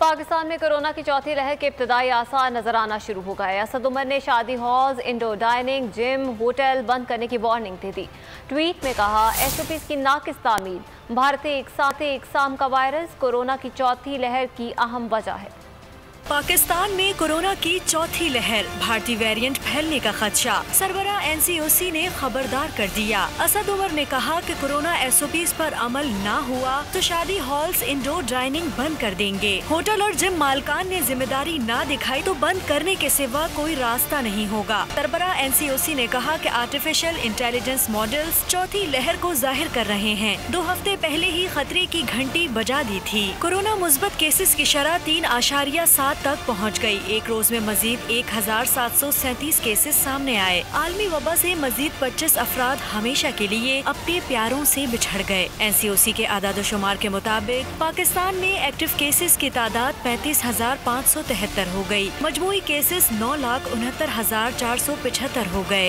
पाकिस्तान में कोरोना की चौथी लहर के इब्तदाई आसार नजर आना शुरू हो गए। असद उमर ने शादी halls, indoor dining, gym, hotel बंद करने की वार्निंग दे दी। ट्वीट में कहा, SOPs की नाकिस तामील, भारतीय इकसाम का वायरस कोरोना की चौथी लहर की अहम वजह है। पाकिस्तान में कोरोना की चौथी लहर, भारतीय वेरिएंट फैलने का खदशा। सरबरा NCOC ने खबरदार कर दिया। असद उमर ने कहा कि कोरोना SOPs पर अमल ना हुआ तो शादी हॉल्स, इंडोर डाइनिंग बंद कर देंगे। होटल और जिम मालकान ने जिम्मेदारी ना दिखाई तो बंद करने के सिवा कोई रास्ता नहीं होगा। सरबरा NCOC ने कहा कि आर्टिफिशियल इंटेलिजेंस मॉडल्स चौथी लहर को जाहिर कर रहे हैं। 2 हफ्ते पहले ही खतरे की घंटी बजा दी थी। कोरोना मुस्बत केसेस की शरह 3.7 तक पहुंच गई। एक रोज में मजीद 1737 केसेस सामने आए। आलमी वबा से मजीद 25 अफराद हमेशा के लिए अपने प्यारों से बिछड़ गए। NCOC के आदाद-ओ-शुमार के मुताबिक पाकिस्तान में एक्टिव केसेस की तादाद 35,573 हो गई। मजमूई केसेस 9,69,475 हो गए।